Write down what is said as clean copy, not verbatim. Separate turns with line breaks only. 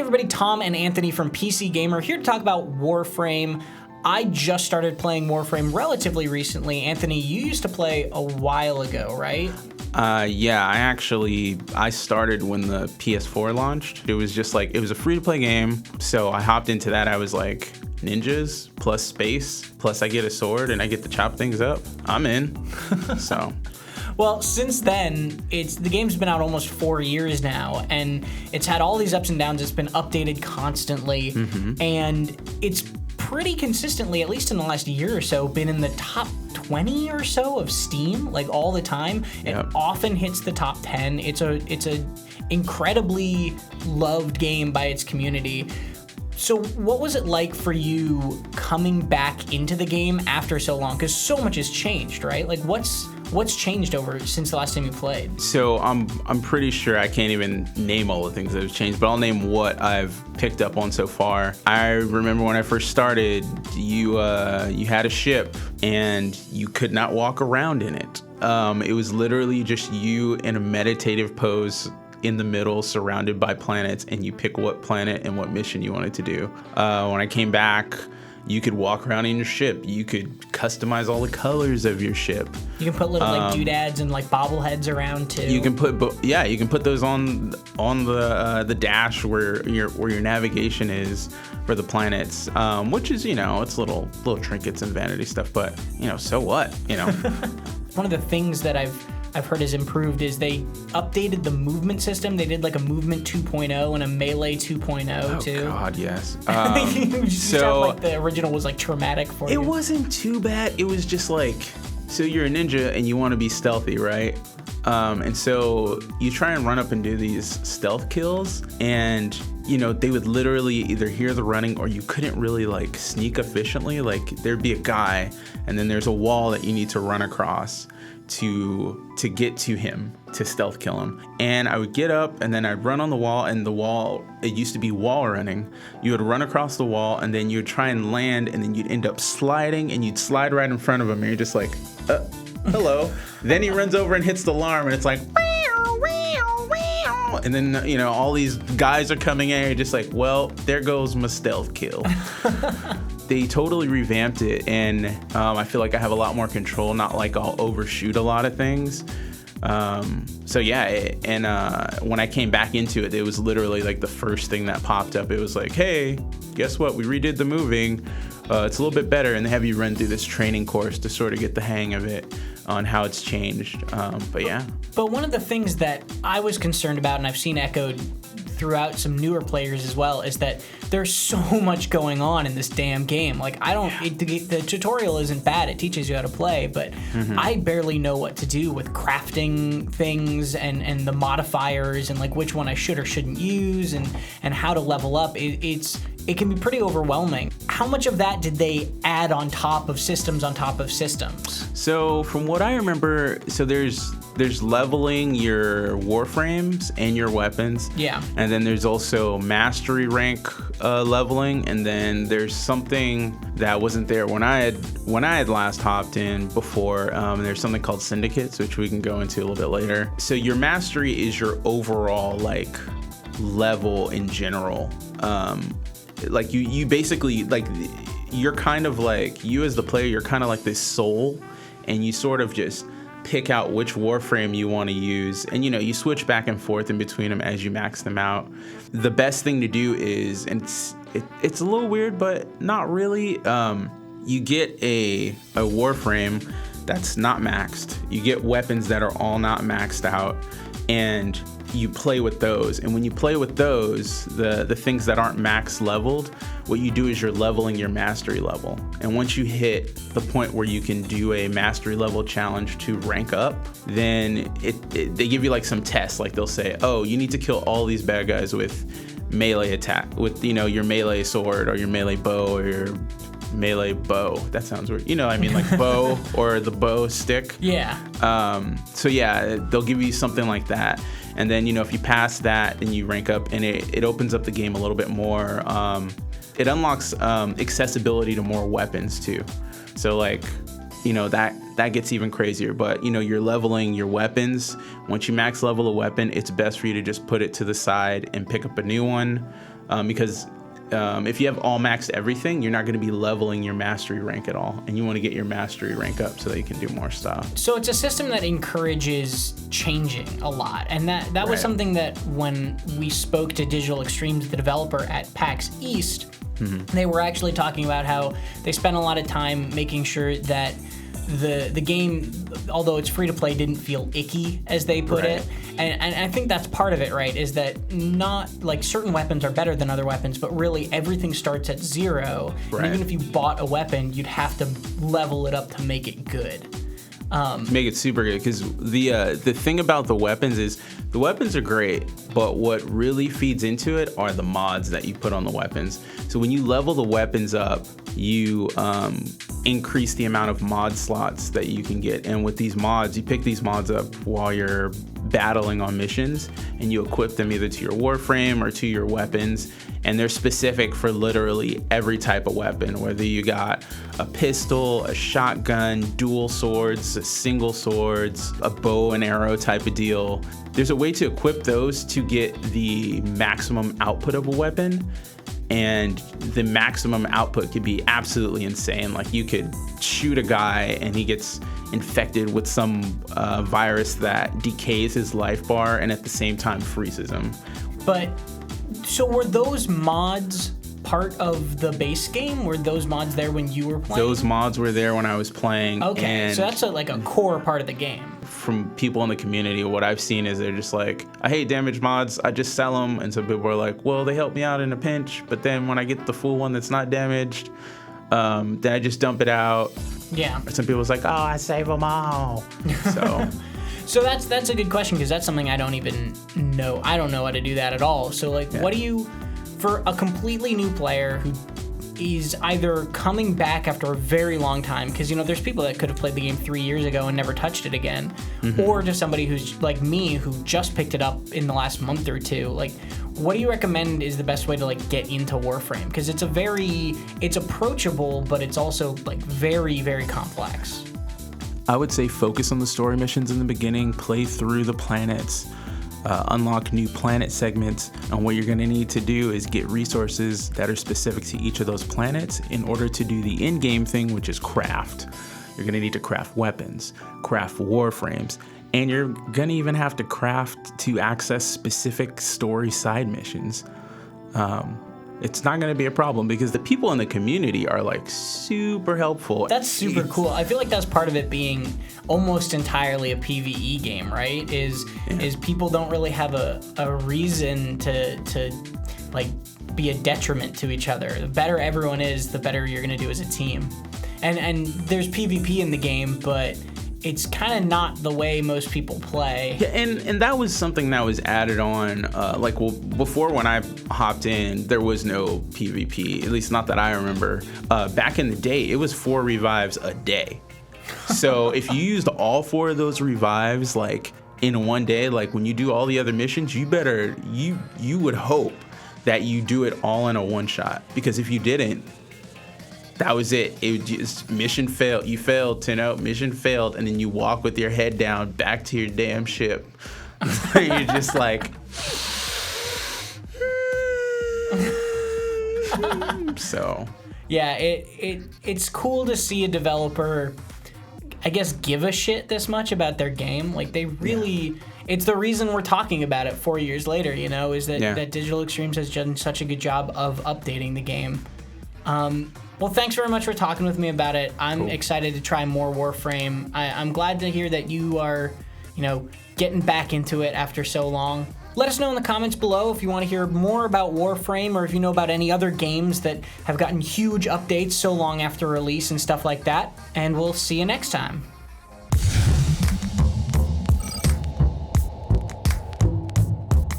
Hey everybody, Tom and Anthony from PC Gamer here to talk about Warframe. I just started playing Warframe relatively recently. Anthony, you used to play a while ago, right?
Yeah, I started when the PS4 launched. It was just like, it was a free-to-play game, so I hopped into that. I was like, ninjas plus space plus I get a sword and I get to chop things up. I'm in. So...
Well, since then, the game's been out almost 4 years now, and it's had all these ups and downs. It's been updated constantly, and it's pretty consistently, at least in the last year or so, been in the top 20 or so of Steam, like all the time. It often hits the top 10. It's a incredibly loved game by its community. So what was it like for you coming back into the game after so long? Because so much has changed, right? Like what's changed since the last time you played?
So I'm pretty sure I can't even name all the things that have changed, but I'll name what I've picked up on so far. I remember when I first started, you had a ship and you could not walk around in it. It was literally just you in a meditative pose in the middle, surrounded by planets, and you pick what planet and what mission you wanted to do. When I came back, you could walk around in your ship. You could customize all the colors of your ship.
You can put little like doodads and like bobbleheads around too.
You can put those on the dash where your navigation is for the planets, which is it's little trinkets and vanity stuff, but so what.
One of the things that I've heard has improved is they updated the movement system. They did like a movement 2.0 and a melee 2.0 too.
Oh God, yes.
You sound like the original was like traumatic for you.
It wasn't too bad. It was just like, so you're a ninja and you want to be stealthy, right? And so you try and run up and do these stealth kills, and they would literally either hear the running or you couldn't really like sneak efficiently. Like there'd be a guy and then there's a wall that you need to run across to get to him, to stealth kill him. And I would get up and then I'd run on the wall, and the wall, it used to be wall running. You would run across the wall and then you'd try and land, and then you'd end up sliding, and you'd slide right in front of him, and you're just like, hello. Then he runs over and hits the alarm, and it's like, and then all these guys are coming in, and you're just like, well, there goes my stealth kill. They totally revamped it, and I feel like I have a lot more control, not like I'll overshoot a lot of things. So yeah, when I came back into it, it was literally like the first thing that popped up. It was like, hey, guess what? We redid the moving. It's a little bit better, and they have you run through this training course to sort of get the hang of it on how it's changed. But yeah.
But one of the things that I was concerned about, and I've seen echoed throughout some newer players as well, is that there's so much going on in this damn game. Like the tutorial isn't bad, it teaches you how to play, but I barely know what to do with crafting things and the modifiers and like which one I should or shouldn't use and how to level up. It can be pretty overwhelming. How much of that did they add on top of systems on top of systems?
So from what I remember, so there's leveling your warframes and your weapons.
Yeah.
And then there's also mastery rank leveling, and then there's something that wasn't there when I had last hopped in before. There's something called syndicates, which we can go into a little bit later. So your mastery is your overall like level in general. Like you basically, like, you're kind of like, you as the player, you're kind of like this soul, and you sort of just pick out which warframe you want to use, and you switch back and forth in between them as you max them out. The best thing to do is, and it's a little weird, but not really, you get a warframe that's not maxed. You get weapons that are all not maxed out, and you play with those. And when you play with those, the things that aren't max leveled, what you do is you're leveling your mastery level. And once you hit the point where you can do a mastery level challenge to rank up, then they give you like some tests. Like they'll say, oh, you need to kill all these bad guys with melee attack, with your melee sword or your melee bow or your melee bow. That sounds weird. I mean, like bow or the bow stick.
Yeah.
So yeah, they'll give you something like that. And then, if you pass that, then you rank up, and it opens up the game a little bit more. It unlocks accessibility to more weapons too. So like, that gets even crazier. But you're leveling your weapons. Once you max level a weapon, it's best for you to just put it to the side and pick up a new one. because if you have all maxed everything, you're not going to be leveling your mastery rank at all, and you want to get your mastery rank up so that you can do more stuff.
So it's a system that encourages changing a lot, and that was something that when we spoke to Digital Extremes, the developer at PAX East, they were actually talking about how they spent a lot of time making sure that the game, although it's free to play, didn't feel icky, as they put it. And I think that's part of it, right? Is that not like certain weapons are better than other weapons, but really everything starts at 0. And even if you bought a weapon, you'd have to level it up to make it good.
Make it super good, because the thing about the weapons is the weapons are great, but what really feeds into it are the mods that you put on the weapons. So when you level the weapons up, you increase the amount of mod slots that you can get. And with these mods, you pick these mods up while you're battling on missions, and you equip them either to your Warframe or to your weapons. And they're specific for literally every type of weapon, whether you got a pistol, a shotgun, dual swords, single swords, a bow and arrow type of deal. There's a way to equip those to get the maximum output of a weapon. And the maximum output could be absolutely insane. Like, you could shoot a guy and he gets infected with some virus that decays his life bar and at the same time freezes him.
But so were those mods part of the base game? Were those mods there when you were playing?
Those mods were there when I was playing.
Okay,
and
so that's like a core part of the game.
From people in the community, what I've seen is they're just like, I hate damage mods, I just sell them. And some people are like, well, they help me out in a pinch, but then when I get the full one that's not damaged, then I just dump it out.
Yeah.
Some people's like, oh, I save them all. So...
So that's a good question, because that's something I don't even know. I don't know how to do that at all. So what do you, for a completely new player who is either coming back after a very long time, because there's people that could have played the game 3 years ago and never touched it again, or to somebody who's like me who just picked it up in the last month or two, like, what do you recommend is the best way to get into Warframe? Because it's approachable, but it's also very, very complex.
I would say focus on the story missions in the beginning, play through the planets, unlock new planet segments, and what you're going to need to do is get resources that are specific to each of those planets in order to do the in-game thing, which is craft. You're going to need to craft weapons, craft warframes, and you're going to even have to craft to access specific story side missions. It's not going to be a problem because the people in the community are super helpful.
That's super cool. I feel like that's part of it being almost entirely a PvE game, right? Is people don't really have a reason to be a detriment to each other. The better everyone is, the better you're going to do as a team. And there's PvP in the game, but it's kind of not the way most people play.
Yeah, and that was something that was added on. Before when I hopped in, there was no PvP, at least not that I remember. Back in the day, it was 4 revives a day. So if you used all 4 of those revives in one day, when you do all the other missions, you would hope that you do it all in a one shot, because if you didn't, that was it. It would just mission failed. You failed, Tino. Mission failed, and then you walk with your head down back to your damn ship. You're just so.
Yeah, it's cool to see a developer, I guess, give a shit this much about their game. They really. It's the reason we're talking about it 4 years later. Is that Digital Extremes has done such a good job of updating the game. Well, thanks very much for talking with me about it. I'm excited to try more Warframe. I'm glad to hear that you are, getting back into it after so long. Let us know in the comments below if you want to hear more about Warframe, or if you know about any other games that have gotten huge updates so long after release and stuff like that. And we'll see you next time.